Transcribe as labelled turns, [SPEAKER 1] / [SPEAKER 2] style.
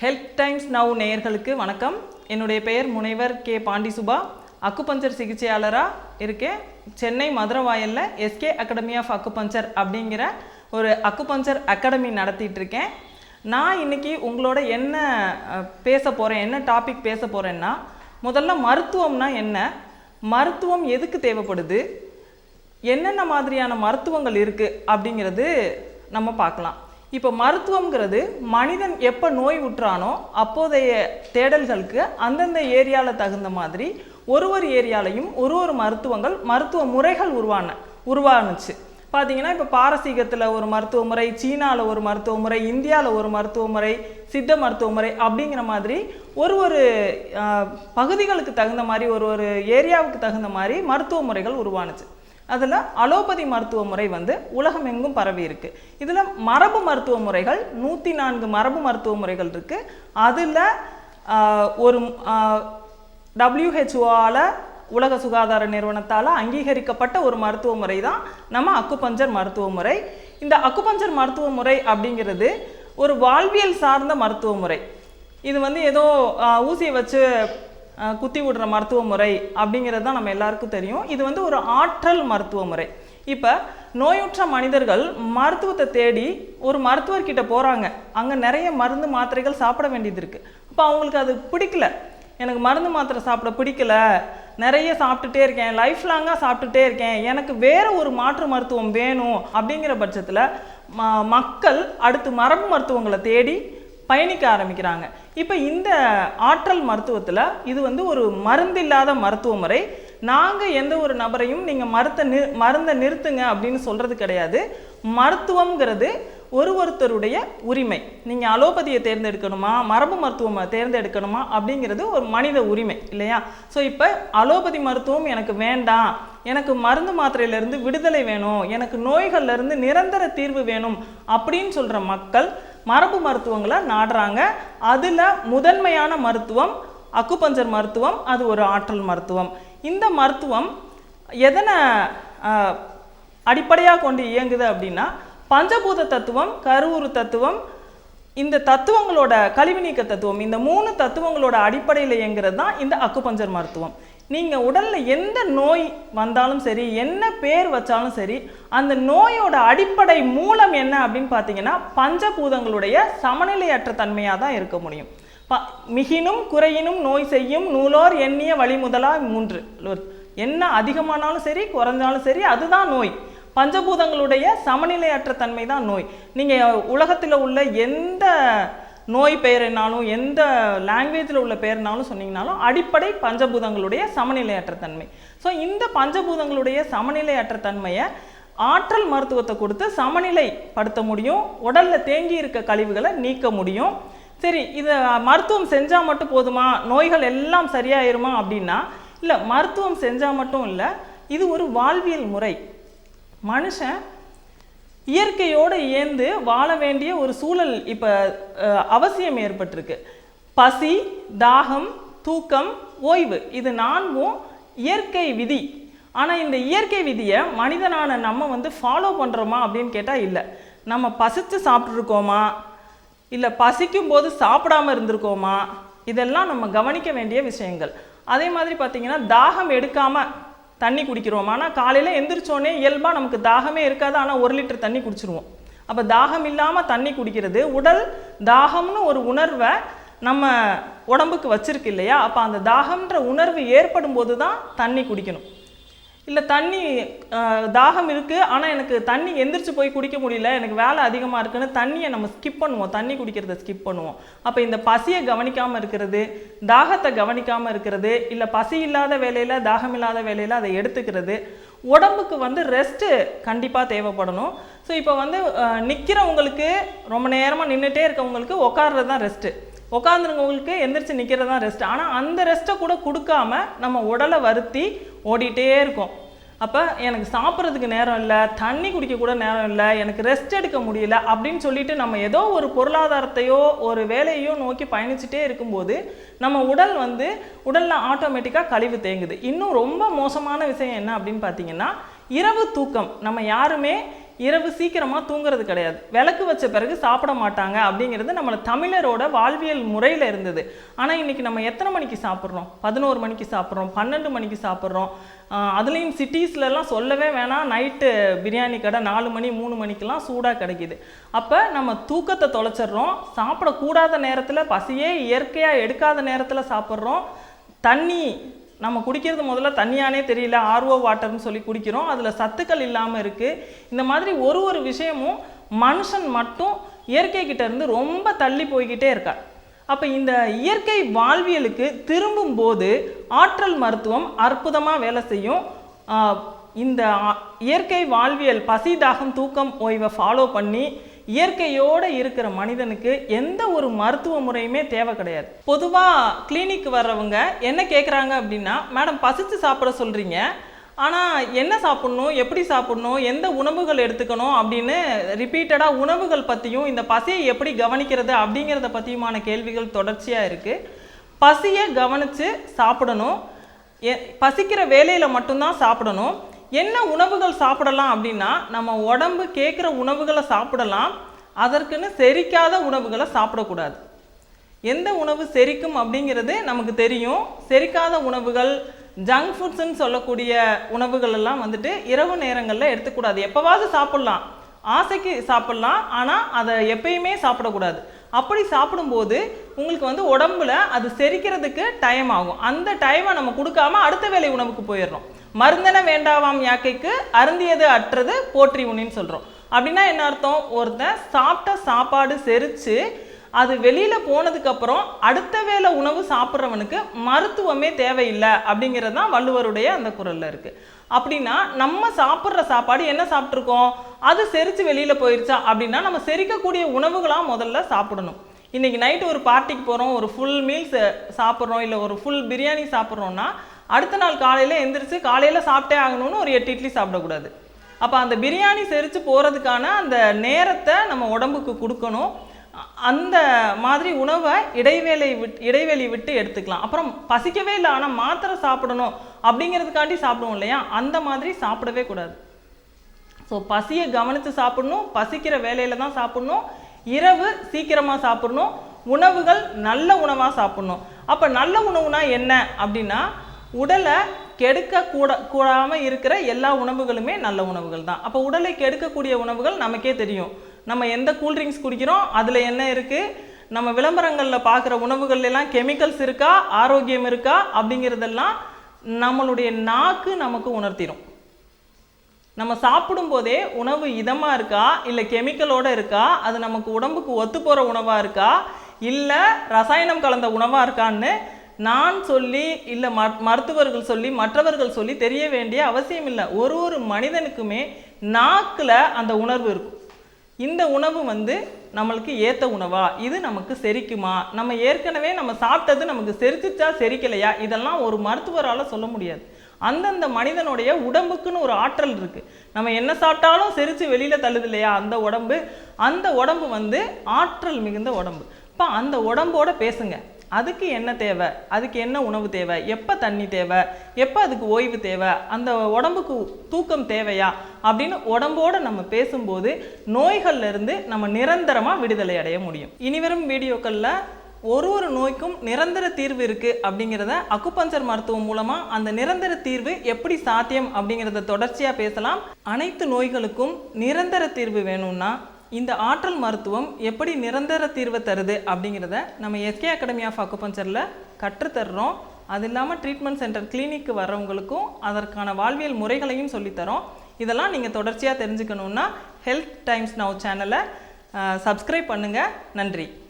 [SPEAKER 1] Health times now நேயர்களுக்கு வணக்கம். என்னுடைய பெயர் முனைவர் கே பாண்டிசுபா. அக்குபஞ்சர் சிகிச்சையாளராக இருக்கேன். சென்னை மதுரவாயலில் எஸ்கே அகாடமி ஆஃப் அக்குபஞ்சர் அப்படிங்கிற ஒரு அக்குபஞ்சர் அகாடமி நடத்திட்டு இருக்கேன். நான் இன்னைக்கு உங்களோட என்ன பேச போகிறேன், என்ன டாபிக் பேச போகிறேன்னா, முதல்ல மருத்துவம்னா என்ன, மருத்துவம் எதுக்கு தேவைப்படுது, என்னென்ன மாதிரியான மருத்துவங்கள் இருக்குது அப்படிங்கிறது நம்ம பார்க்கலாம். இப்போ மருத்துவங்கிறது மனிதன் எப்போ நோய் உற்றானோ அப்போதைய தேடல்களுக்கு அந்தந்த ஏரியாவில் தகுந்த மாதிரி ஒரு ஏரியாலையும் ஒரு மருத்துவங்கள் மருத்துவ முறைகள் உருவானுச்சு. பார்த்தீங்கன்னா இப்போ பாரசீகத்தில் ஒரு மருத்துவ முறை, சீனாவில் ஒரு மருத்துவ முறை, இந்தியாவில் ஒரு மருத்துவ முறை, சித்த மருத்துவ முறை அப்படிங்கிற மாதிரி ஒரு பகுதிகளுக்கு தகுந்த மாதிரி ஒரு ஏரியாவுக்கு தகுந்த மாதிரி மருத்துவ முறைகள் உருவானுச்சு. அதில் அலோபதி மருத்துவ முறை உலகமெங்கும் பரவி இருக்கு. இதில் மரபு மருத்துவ முறைகள் 104 மரபு மருத்துவ முறைகள் இருக்கு. அதில் ஒரு WHO உலக சுகாதார நிறுவனத்தால் அங்கீகரிக்கப்பட்ட ஒரு மருத்துவ முறை தான் நம்ம அக்குபஞ்சர் மருத்துவ முறை. இந்த அக்குபஞ்சர் மருத்துவ முறை அப்படிங்கிறது ஒரு வாழ்வியல் சார்ந்த மருத்துவ முறை. இது ஏதோ ஊசியை வச்சு குத்தி விடுற மருத்துவ முறை அப்படிங்கிறது தான் நம்ம எல்லாருக்கும் தெரியும். இது ஒரு ஆற்றல் மருத்துவ முறை. இப்போ நோயுற்ற மனிதர்கள் மருத்துவத்தை தேடி ஒரு மருத்துவர்கிட்ட போகிறாங்க. அங்கே நிறைய மருந்து மாத்திரைகள் சாப்பிட வேண்டியது இருக்குது. அப்போ அவங்களுக்கு அது பிடிக்கல, எனக்கு மருந்து மாத்திரை சாப்பிட பிடிக்கல, நிறைய சாப்பிட்டுட்டே இருக்கேன், லைஃப் லாங்காக சாப்பிட்டுட்டே இருக்கேன், எனக்கு வேற ஒரு மாற்று மருத்துவம் வேணும் அப்படிங்கிற பட்சத்தில் மக்கள் அடுத்து மரபு மருத்துவங்களை தேடி பயணிக்க ஆரம்பிக்கிறாங்க. இப்போ இந்த ஆற்றல் மருத்துவத்தில் இது ஒரு மருந்தில்லாத மருத்துவ முறை. நாங்கள் எந்த ஒரு நபரையும் நீங்கள் மருந்தை நிறுத்துங்க அப்படின்னு சொல்கிறது கிடையாது. மருத்துவங்கிறது ஒருத்தருடைய உரிமை. நீங்கள் அலோபதியை தேர்ந்தெடுக்கணுமா, மரபு மருத்துவம் தேர்ந்தெடுக்கணுமா அப்படிங்கிறது ஒரு மனித உரிமை இல்லையா? ஸோ இப்போ அலோபதி மருத்துவம் எனக்கு வேண்டாம், எனக்கு மருந்து மாத்திரையிலேருந்து விடுதலை வேணும், எனக்கு நோய்கள்லேருந்து நிரந்தர தீர்வு வேணும் அப்படின்னு சொல்கிற மக்கள் மரபு மருத்துவங்களை நாடுறாங்க. அதில் முதன்மையான மருத்துவம் அக்குபஞ்சர் மருத்துவம். அது ஒரு ஆற்றல் மருத்துவம். இந்த மருத்துவம் எதனை அடிப்படையாக கொண்டு இயங்குது அப்படின்னா, பஞ்சபூத தத்துவம், கருவுரு தத்துவம், இந்த தத்துவங்களோட கழிவு நீக்க தத்துவம், இந்த 3 தத்துவங்களோட அடிப்படையில் இயங்குறது தான் இந்த அக்குபஞ்சர் மருத்துவம். நீங்கள் உடலில் எந்த நோய் வந்தாலும் சரி, என்ன பேர் வச்சாலும் சரி, அந்த நோயோட அடிப்படை மூலம் என்ன அப்படின்னு பார்த்தீங்கன்னா பஞ்சபூதங்களுடைய சமநிலையற்ற தன்மையாக தான் இருக்க முடியும். மிகினும் குறையினும் நோய் செய்யும் நூலோர் எண்ணிய வழி முதலா 3. என்ன அதிகமானாலும் சரி, குறைஞ்சாலும் சரி, அதுதான் நோய். பஞ்சபூதங்களுடைய சமநிலையற்ற தன்மை தான் நோய். நீங்கள் உலகத்தில் உள்ள எந்த நோய் பெயர்னாலும், எந்த லாங்குவேஜில் உள்ள பெயர்னாலும் சொன்னீங்கனாலும் அடிப்படை பஞ்சபூதங்களுடைய சமநிலையற்ற தன்மை. ஸோ இந்த பஞ்சபூதங்களுடைய சமநிலையற்ற தன்மையை ஆற்றல் மருத்துவத்தை கொடுத்து சமநிலைப்படுத்த முடியும். உடலில் தேங்கி இருக்க கழிவுகளை நீக்க முடியும். சரி, இதை மருத்துவம் செஞ்சால் மட்டும் போதுமா, நோய்கள் எல்லாம் சரியாயிருமா அப்படின்னா இல்லை, மருத்துவம் செஞ்சால் மட்டும் இல்லை, இது ஒரு வாழ்வியல் முறை. மனுஷன் இயற்கையோடு இயந்து வாழ வேண்டிய ஒரு சூழல் இப்போ அவசியம் ஏற்பட்டிருக்கு. பசி, தாகம், தூக்கம், ஓய்வு, இது 4ம் இயற்கை விதி. ஆனால் இந்த இயற்கை விதியை மனிதனான நம்ம ஃபாலோ பண்ணுறோமா அப்படின்னு கேட்டால் இல்லை. நம்ம பசித்து சாப்பிட்ருக்கோமா, இல்லை பசிக்கும் போது சாப்பிடாமல் இருந்திருக்கோமா, இதெல்லாம் நம்ம கவனிக்க வேண்டிய விஷயங்கள். அதே மாதிரி பார்த்திங்கன்னா தாகம் எடுக்காமல் தண்ணி குடிக்கிறோம். ஆனால் காலையில் எந்திரிச்சோடனே இயல்பாக நமக்கு தாகமே இருக்காது, ஆனால் 1 லிட்டர் தண்ணி குடிச்சிருவோம். அப்போ தாகம் இல்லாமல் தண்ணி குடிக்கிறது, உடல் தாகம்னு ஒரு உணர்வை நம்ம உடம்புக்கு வச்சிருக்கு இல்லையா? அப்போ அந்த தாகம்ன்ற உணர்வு ஏற்படும் போது தான் தண்ணி குடிக்கணும். இல்லை தண்ணி தாகம் இருக்குது, ஆனால் எனக்கு தண்ணி எந்திரிச்சு போய் குடிக்க முடியல, எனக்கு வேலை அதிகமாக இருக்குன்னு தண்ணியை நம்ம ஸ்கிப் பண்ணுவோம், தண்ணி குடிக்கிறத ஸ்கிப் பண்ணுவோம். அப்போ இந்த பசியை கவனிக்காமல் இருக்கிறது, தாகத்தை கவனிக்காமல் இருக்கிறது, இல்லை பசி இல்லாத வேலையில், தாகம் இல்லாத வேலையில் அதை எடுத்துக்கிறது, உடம்புக்கு ரெஸ்ட்டு கண்டிப்பாக தேவைப்படணும். ஸோ இப்போ நிற்கிறவங்களுக்கு, ரொம்ப நேரமாக நின்றுட்டே இருக்கவங்களுக்கு உட்கார்றது தான் ரெஸ்ட்டு, உட்காந்துருங்கவங்களுக்கு எந்திரிச்சு நிற்கிறது தான் ரெஸ்ட். ஆனால் அந்த ரெஸ்ட்டை கூட கொடுக்காம நம்ம உடலை வருத்தி ஓடிட்டே இருக்கோம். அப்போ எனக்கு சாப்பிட்றதுக்கு நேரம் இல்லை, தண்ணி குடிக்க கூட நேரம் இல்லை, எனக்கு ரெஸ்ட் எடுக்க முடியல அப்படின்னு சொல்லிட்டு நம்ம ஏதோ ஒரு பொருளாதாரத்தையோ ஒரு வேலையோ நோக்கி பயணிச்சுட்டே இருக்கும்போது நம்ம உடல் உடலில் ஆட்டோமேட்டிக்காக கழிவு தேங்குது. இன்னும் ரொம்ப மோசமான விஷயம் என்ன அப்படின்னு பார்த்தீங்கன்னா இரவு தூக்கம். நம்ம யாருமே இரவு சீக்கிரமாக தூங்குறது கிடையாது. விளக்கு வச்ச பிறகு சாப்பிட மாட்டாங்க அப்படிங்கிறது நம்ம தமிழரோட வாழ்வியல் முறையில் இருந்தது. ஆனால் இன்றைக்கி நம்ம எத்தனை மணிக்கு சாப்பிட்றோம்? 11 மணிக்கு சாப்பிட்றோம், 12 மணிக்கு சாப்பிட்றோம். அதுலேயும் சிட்டிஸ்லலாம் சொல்லவே வேணாம், நைட்டு பிரியாணி கடை 4 மணி 3 மணிக்கெலாம் சூடாக கிடைக்கிது. அப்போ நம்ம தூக்கத்தை தொலைச்சிட்றோம், சாப்பிடக்கூடாத நேரத்தில், பசியே இயற்கையாக எடுக்காத நேரத்தில் சாப்பிட்றோம். தண்ணி நம்ம குடிக்கிறது முதல்ல தண்ணியானே தெரியல, ஆர்ஓ வாட்டர்னு சொல்லி குடிக்கிறோம், அதில் சத்துக்கள் இல்லாமல் இருக்குது. இந்த மாதிரி ஒரு விஷயமும் மனுஷன் மட்டும் இயற்கை கிட்ட இருந்து ரொம்ப தள்ளி போய்கிட்டே இருக்கார். அப்போ இந்த இயற்கை வாழ்வியலுக்கு திரும்பும்போது ஆற்றல் மருத்துவம் அற்புதமாக வேலை செய்யும். இந்த இயற்கை வாழ்வியல் பசி தாகம் தூக்கம் ஓய்வை ஃபாலோ பண்ணி இயற்கையோடு இருக்கிற மனிதனுக்கு எந்த ஒரு மருத்துவ முறையுமே தேவை கிடையாது. பொதுவாக கிளினிக் வர்றவங்க என்ன கேட்குறாங்க அப்படின்னா, மேடம் பசித்து சாப்பிட சொல்கிறீங்க, ஆனால் என்ன சாப்பிட்ணும், எப்படி சாப்பிட்ணும், எந்த உணவுகள் எடுத்துக்கணும் அப்படின்னு ரிப்பீட்டடாக உணவுகள் பற்றியும் இந்த பசியை எப்படி கவனிக்கிறது அப்படிங்கிறத பற்றியுமான கேள்விகள் தொடர்ச்சியாக இருக்குது. பசியை கவனித்து சாப்பிடணும், பசிக்கிற வேலையில் மட்டும்தான் சாப்பிடணும். என்ன உணவுகள் சாப்பிடலாம் அப்படின்னா, நம்ம உடம்பு கேட்குற உணவுகளை சாப்பிடலாம், அதற்குன்னு செரிக்காத உணவுகளை சாப்பிடக்கூடாது. எந்த உணவு செரிக்கும் அப்படிங்கிறது நமக்கு தெரியும். செரிக்காத உணவுகள், ஜங்க் ஃபுட்ஸ்ன்னு சொல்லக்கூடிய உணவுகள் எல்லாம் வந்துட்டு இரவு நேரங்களில் எடுத்துக்கூடாது. எப்போவாவது சாப்பிட்லாம், ஆசைக்கு சாப்பிட்லாம், ஆனால் அதை எப்பயுமே சாப்பிடக்கூடாது. அப்படி சாப்பிடும்போது உங்களுக்கு உடம்புல அது செரிக்கிறதுக்கு டைம் ஆகும். அந்த டைமை நம்ம கொடுக்காம அடுத்த வேலை உணவுக்கு போயிடுறோம். மருந்தென வேண்டாவாம் யாக்கைக்கு அருந்தியது அற்றது போற்றி உண்ணின்னு சொல்கிறோம். அப்படின்னா என்ன அர்த்தம்? ஒருத்தன் சாப்பிட்ட சாப்பாடு செரித்து அது வெளியில் போனதுக்கப்புறம் அடுத்த வேளை உணவு சாப்பிட்றவனுக்கு மருத்துவமே தேவையில்லை அப்படிங்கிறது தான் வள்ளுவருடைய அந்த குறளில் இருக்குது. அப்படின்னா நம்ம சாப்பிட்ற சாப்பாடு என்ன சாப்பிட்ருக்கோம், அது செரித்து வெளியில் போயிடுச்சா அப்படின்னா நம்ம செரிக்கக்கூடிய உணவுகளாக முதல்ல சாப்பிடணும். இன்றைக்கி நைட்டு ஒரு பார்ட்டிக்கு போகிறோம், ஒரு ஃபுல் மீல்ஸ் சாப்பிட்றோம், இல்லை ஒரு ஃபுல் பிரியாணி சாப்பிட்றோன்னா அடுத்த நாள் காலையில் எந்திரிச்சு காலையில் சாப்பிட்டே ஆகணும்னு ஒரு 8 இட்லி சாப்பிடக்கூடாது. அப்போ அந்த பிரியாணி செரித்து போகிறதுக்கான அந்த நேரத்தை நம்ம உடம்புக்கு கொடுக்கணும். அந்த மாதிரி உணவை இடைவெளி விட்டு எடுத்துக்கலாம். அப்புறம் பசிக்கவே இல்லை ஆனால் மாத்திரை சாப்பிடணும் அப்படிங்கிறதுக்காண்டி சாப்பிடுவோம் இல்லையா, அந்த மாதிரி சாப்பிடவே கூடாது. ஸோ பசியை கவனித்து சாப்பிடணும், பசிக்கிற வேலையில் தான் சாப்பிடணும், இரவு சீக்கிரமாக சாப்பிடணும், உணவுகள் நல்ல உணவாக சாப்பிடணும். அப்போ நல்ல உணவுனா என்ன அப்படின்னா, உடலை கூடாமல் இருக்கிற எல்லா உணவுகளுமே நல்ல உணவுகள் தான். அப்போ உடலை கெடுக்கக்கூடிய உணவுகள் நமக்கே தெரியும். நம்ம எந்த கூல்ட்ரிங்க்ஸ் குடிக்கிறோம், அதில் என்ன இருக்குது, நம்ம விளம்பரங்களில் பார்க்குற உணவுகள்லாம் கெமிக்கல்ஸ் இருக்கா, ஆரோக்கியம் இருக்கா அப்படிங்கிறதெல்லாம் நம்மளுடைய நாக்கு நமக்கு உணர்த்திடும். நம்ம சாப்பிடும்போதே உணவு இதமாக இருக்கா, இல்லை கெமிக்கலோடு இருக்கா, அது நமக்கு உடம்புக்கு ஒத்து போகிற உணவாக இருக்கா, இல்லை ரசாயனம் கலந்த உணவாக இருக்கான்னு நான் சொல்லி, இல்லை மருத்துவர்கள் சொல்லி, மற்றவர்கள் சொல்லி தெரிய வேண்டிய அவசியம் இல்லை. ஒரு மனிதனுக்குமே நாக்கில் அந்த உணர்வு இருக்கும். இந்த உணவு நம்மளுக்கு ஏற்ற உணவா, இது நமக்கு செரிக்குமா, நம்ம ஏற்கனவே நம்ம சாப்பிட்டது நமக்கு செரிச்சிச்சா செரிக்கலையா, இதெல்லாம் ஒரு மருத்துவரால் சொல்ல முடியாது. அந்தந்த மனிதனுடைய உடம்புக்குன்னு ஒரு ஆற்றல் இருக்குது. நம்ம என்ன சாப்பிட்டாலும் செரித்து வெளியில் தள்ளுது இல்லையா அந்த உடம்பு ஆற்றல் மிகுந்த உடம்பு. இப்போ அந்த உடம்போட பேசுங்க. அதுக்கு என்ன தேவை, அதுக்கு என்ன உணவு தேவை, எப்போ தண்ணி தேவை, எப்போ அதுக்கு ஓய்வு தேவை, அந்த உடம்புக்கு தூக்கம் தேவையா அப்படின்னு உடம்போடு நம்ம பேசும்போது நோய்கள்லேருந்து நம்ம நிரந்தரமாக விடுதலை அடைய முடியும். இனிவரும் வீடியோக்களில் ஒரு நோய்க்கும் நிரந்தர தீர்வு இருக்குது அப்படிங்கிறத அக்குபஞ்சர் மருத்துவம் மூலமாக அந்த நிரந்தர தீர்வு எப்படி சாத்தியம் அப்படிங்கிறத தொடர்ச்சியாக பேசலாம். அனைத்து நோய்களுக்கும் நிரந்தர தீர்வு வேணும்னா இந்த ஆற்றல் மருத்துவம் எப்படி நிரந்தர தீர்வை தருது அப்படிங்கிறத நம்ம எஸ்கே அகாடமி ஆஃப் அக்குபஞ்சரில் கற்றுத்தர்றோம். அது இல்லாமல் ட்ரீட்மெண்ட் சென்டர் கிளினிக்கு வர்றவங்களுக்கும் அதற்கான வாழ்வியல் முறைகளையும் சொல்லித்தரோம். இதெல்லாம் நீங்கள் தொடர்ச்சியாக தெரிஞ்சுக்கணுன்னா ஹெல்த் டைம்ஸ் நவ் சேனலை சப்ஸ்கிரைப் பண்ணுங்கள். நன்றி.